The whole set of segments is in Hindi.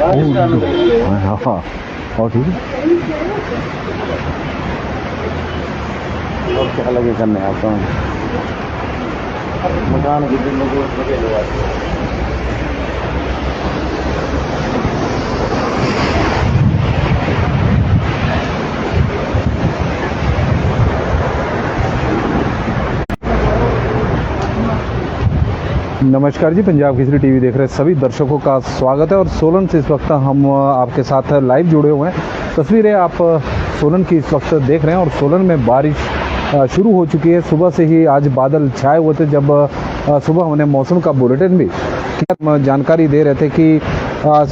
हाँ हाँ और ठीक है। और क्या लगे करने आपका मकान की जिंदगी लगे लोग। नमस्कार जी, पंजाब केसरी टीवी देख रहे सभी दर्शकों का स्वागत है। और सोलन से इस वक्त हम आपके साथ लाइव जुड़े हुए हैं। तस्वीरें आप सोलन की इस वक्त देख रहे हैं और सोलन में बारिश शुरू हो चुकी है। सुबह से ही आज बादल छाए हुए थे। जब सुबह हमने मौसम का बुलेटिन भी जानकारी दे रहे थे कि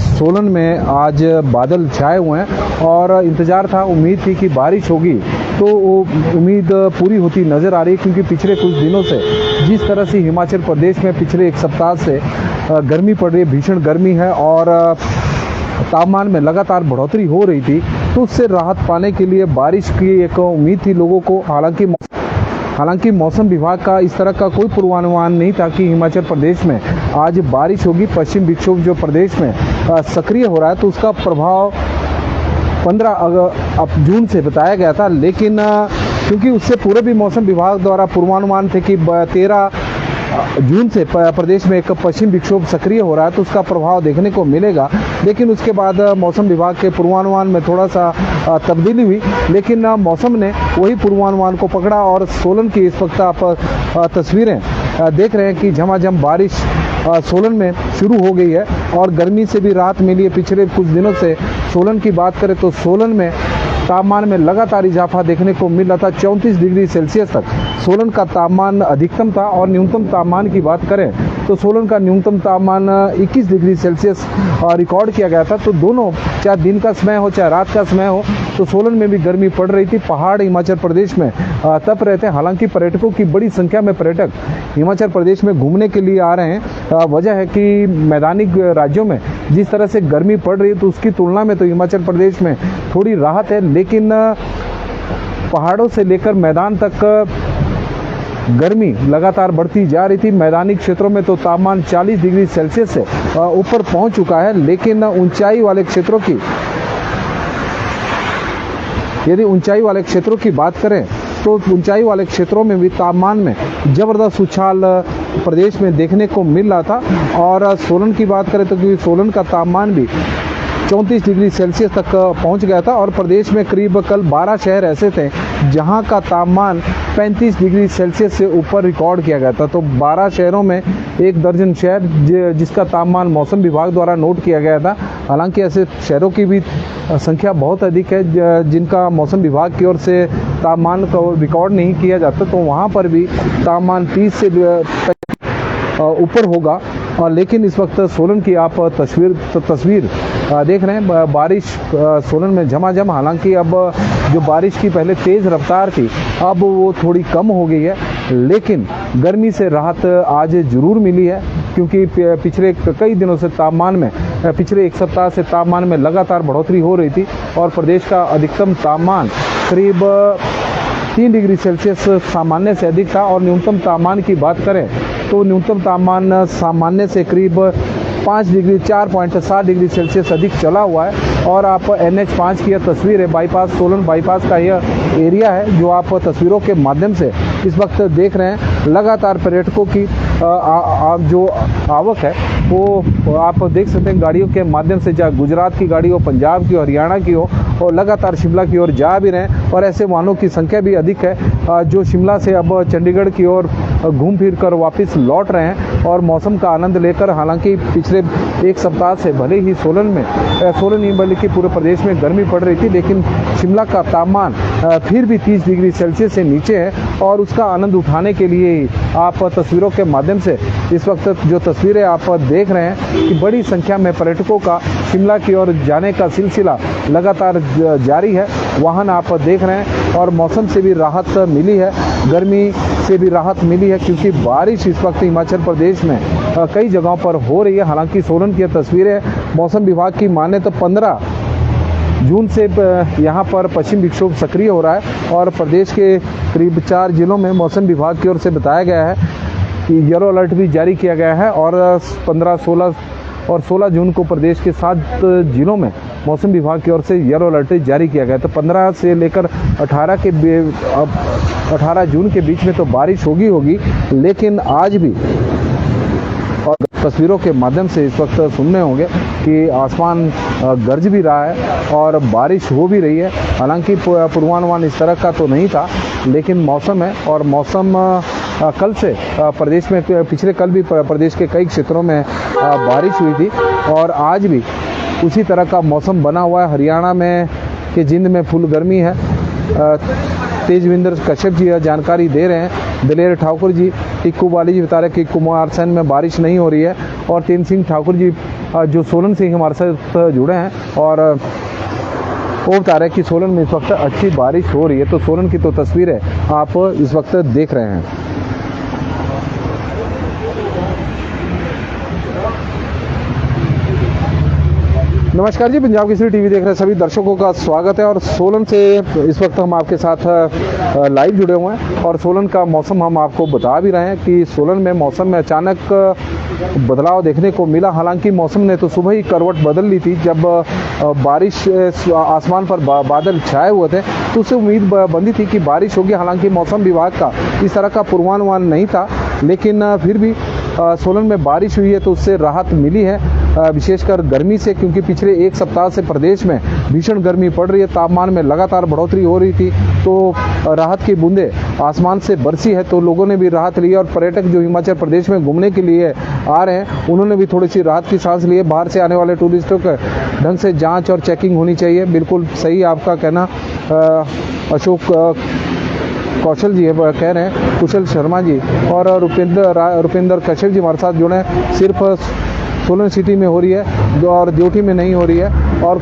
सोलन में आज बादल छाए हुए हैं और इंतज़ार था, उम्मीद थी कि बारिश होगी। तो वो उम्मीद पूरी होती नज़र आ रही है, क्योंकि पिछले कुछ दिनों से जिस तरह से हिमाचल प्रदेश में पिछले एक सप्ताह से गर्मी पड़ रही है, भीषण गर्मी है और तापमान में लगातार बढ़ोतरी हो रही थी, तो उससे राहत पाने के लिए बारिश की एक उम्मीद थी लोगों को। हालांकि मौसम विभाग का इस तरह का कोई पूर्वानुमान नहीं था कि हिमाचल प्रदेश में आज बारिश होगी। पश्चिम विक्षोभ जो प्रदेश में सक्रिय हो रहा है, तो उसका प्रभाव 15 जून से बताया गया था। लेकिन क्योंकि उससे पूर्व भी मौसम विभाग द्वारा पूर्वानुमान थे कि 13 जून से प्रदेश में एक पश्चिम विक्षोभ सक्रिय हो रहा है, तो उसका प्रभाव देखने को मिलेगा। लेकिन उसके बाद मौसम विभाग के पूर्वानुमान में थोड़ा सा तब्दीली हुई, लेकिन मौसम ने वही पूर्वानुमान को पकड़ा और सोलन की इस वक्त आप तस्वीरें देख रहे हैं कि झमाझम बारिश सोलन में शुरू हो गई है और गर्मी से भी राहत मिली है। पिछले कुछ दिनों से सोलन की बात करें तो सोलन में तापमान में लगातार इजाफा देखने को मिल रहा था। 34 डिग्री सेल्सियस तक सोलन का तापमान अधिकतम था और न्यूनतम तापमान की बात करें तो सोलन का न्यूनतम तापमान 21 डिग्री सेल्सियस रिकॉर्ड किया गया था। तो दोनों, चाहे दिन का समय हो चाहे रात का समय हो, तो सोलन में भी गर्मी पड़ रही थी। पहाड़ हिमाचल प्रदेश में तप रहे थे। हालांकि पर्यटकों की बड़ी संख्या में पर्यटक हिमाचल प्रदेश में घूमने के लिए आ रहे हैं। वजह है कि मैदानी राज्यों में जिस तरह से गर्मी पड़ रही है, तो उसकी तुलना में तो हिमाचल प्रदेश में थोड़ी राहत है। लेकिन पहाड़ों से लेकर मैदान तक गर्मी लगातार बढ़ती जा रही थी। मैदानी क्षेत्रों में तो तापमान 40 डिग्री सेल्सियस से ऊपर पहुंच चुका है। लेकिन ऊंचाई वाले क्षेत्रों की, यदि ऊंचाई वाले क्षेत्रों की बात करें तो ऊंचाई वाले क्षेत्रों में भी तापमान में जबरदस्त उछाल प्रदेश में देखने को मिल रहा था। और सोलन की बात करें तो क्योंकि सोलन का तापमान भी 34 डिग्री सेल्सियस तक पहुंच गया था और प्रदेश में करीब कल 12 शहर ऐसे थे जहां का तापमान 35 डिग्री सेल्सियस से ऊपर रिकॉर्ड किया गया था। तो 12 शहरों में 1 दर्जन शहर जिसका तापमान मौसम विभाग द्वारा नोट किया गया था। हालांकि ऐसे शहरों की भी संख्या बहुत अधिक है जिनका मौसम विभाग की ओर से तापमान का रिकॉर्ड नहीं किया जाता, तो वहाँ पर भी तापमान 30 से ऊपर होगा। और लेकिन इस वक्त सोलन की आप तस्वीर देख रहे हैं। बारिश सोलन में झमाझम, हालांकि अब जो बारिश की पहले तेज़ रफ्तार थी अब वो थोड़ी कम हो गई है। लेकिन गर्मी से राहत आज ज़रूर मिली है, क्योंकि पिछले कई दिनों से तापमान में, पिछले एक सप्ताह से तापमान में लगातार बढ़ोतरी हो रही थी और प्रदेश का अधिकतम तापमान करीब 3 डिग्री सेल्सियस सामान्य से अधिक था। और न्यूनतम तापमान की बात करें तो न्यूनतम तापमान सामान्य से करीब 4.7 डिग्री सेल्सियस अधिक चला हुआ है। और आप NH5 की यह तस्वीर है, बाईपास, सोलन बाईपास का यह एरिया है जो आप तस्वीरों के माध्यम से इस वक्त देख रहे हैं। लगातार पर्यटकों की जो आवक है वो आप देख सकते हैं गाड़ियों के माध्यम से, चाहे गुजरात की गाड़ी हो, पंजाब की हो, हरियाणा की हो, और लगातार शिमला की ओर जा भी रहे हैं। और ऐसे वाहनों की संख्या भी अधिक है जो शिमला से अब चंडीगढ़ की ओर घूम फिर कर वापस लौट रहे हैं और मौसम का आनंद लेकर। हालांकि पिछले एक सप्ताह से भले ही सोलन नहीं बल्कि पूरे प्रदेश में गर्मी पड़ रही थी, लेकिन शिमला का तापमान फिर भी 30 डिग्री सेल्सियस से नीचे है। और उसका आनंद उठाने के लिए आप तस्वीरों के माध्यम से इस वक्त जो तस्वीरें आप देख रहे हैं कि बड़ी संख्या में पर्यटकों का शिमला की ओर जाने का सिलसिला लगातार जारी है। वाहन आप देख रहे हैं और मौसम से भी राहत मिली है, गर्मी से भी राहत मिली है, क्योंकि बारिश इस वक्त हिमाचल प्रदेश में कई जगहों पर हो रही है। हालांकि सोलन की तस्वीरें मौसम विभाग की माने तो 15 जून से यहाँ पर पश्चिम विक्षोभ सक्रिय हो रहा है और प्रदेश के करीब 4 जिलों में मौसम विभाग की ओर से बताया गया है कि येलो अलर्ट भी जारी किया गया है। और 15-16 और 16 जून को प्रदेश के 7 जिलों में मौसम विभाग की ओर से येलो अलर्ट जारी किया गया। तो 15 से लेकर 18 जून के बीच में तो बारिश होगी, लेकिन आज भी और तस्वीरों के माध्यम से इस वक्त सुनने होंगे कि आसमान गरज भी रहा है और बारिश हो भी रही है। हालांकि पूर्वानुमान इस तरह का तो नहीं था, लेकिन मौसम है और मौसम कल से प्रदेश में पिछले कल भी प्रदेश के कई क्षेत्रों में बारिश हुई थी और आज भी उसी तरह का मौसम बना हुआ है। हरियाणा में कि जिंद में फुल गर्मी है। तेजविंदर कश्यप जी जानकारी दे रहे हैं। दलेर ठाकुर जी, टिक्कू बाली जी बता रहे हैं कि कुमारसैन में बारिश नहीं हो रही है और तेन सिंह ठाकुर जी जो सोलन से हमारे साथ जुड़े हैं और वो बता रहे हैं कि सोलन में इस वक्त अच्छी बारिश हो रही है। तो सोलन की तो तस्वीरें आप इस वक्त देख रहे हैं। नमस्कार जी, पंजाब केसरी टीवी देख रहे सभी दर्शकों का स्वागत है और सोलन से इस वक्त हम आपके साथ लाइव जुड़े हुए हैं और सोलन का मौसम हम आपको बता भी रहे हैं कि सोलन में मौसम में अचानक बदलाव देखने को मिला। हालांकि मौसम ने तो सुबह ही करवट बदल ली थी जब बारिश आसमान पर बादल छाए हुए थे, तो उससे उम्मीद बंधी थी कि बारिश होगी। हालांकि मौसम विभाग का इस तरह का पूर्वानुमान नहीं था, लेकिन फिर भी सोलन में बारिश हुई है तो उससे राहत मिली है, विशेषकर गर्मी से, क्योंकि पिछले एक सप्ताह से प्रदेश में भीषण गर्मी पड़ रही है। तापमान में लगातार बढ़ोतरी हो रही थी, तो राहत की बूंदें आसमान से बरसी है तो लोगों ने भी राहत ली और पर्यटक जो हिमाचल प्रदेश में घूमने के लिए आ रहे हैं उन्होंने भी थोड़ी सी राहत की सांस ली है। बाहर से आने वाले टूरिस्टों के ढंग से जाँच और चेकिंग होनी चाहिए। बिल्कुल सही आपका कहना। अशोक कौशल जी कह रहे हैं, कुशल शर्मा जी और रुपेंद्र कश्यप जी हमारे साथ जुड़े हैं। सिर्फ सोलन सिटी में हो रही है और ज्योटी में नहीं हो रही है और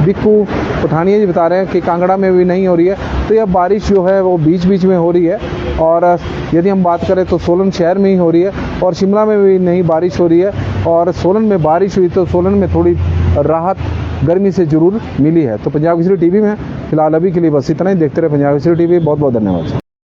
बिक्कू पठानिया जी बता रहे हैं कि कांगड़ा में भी नहीं हो रही है। तो यह बारिश जो है वो बीच बीच में हो रही है और यदि हम बात करें तो सोलन शहर में ही हो रही है और शिमला में भी नहीं बारिश हो रही है और सोलन में बारिश हुई तो सोलन में थोड़ी राहत गर्मी से जरूर मिली है। तो पंजाब केसरी टीवी में फिलहाल अभी के लिए बस इतना ही। देखते रहे पंजाब केसरी टीवी। बहुत बहुत धन्यवाद।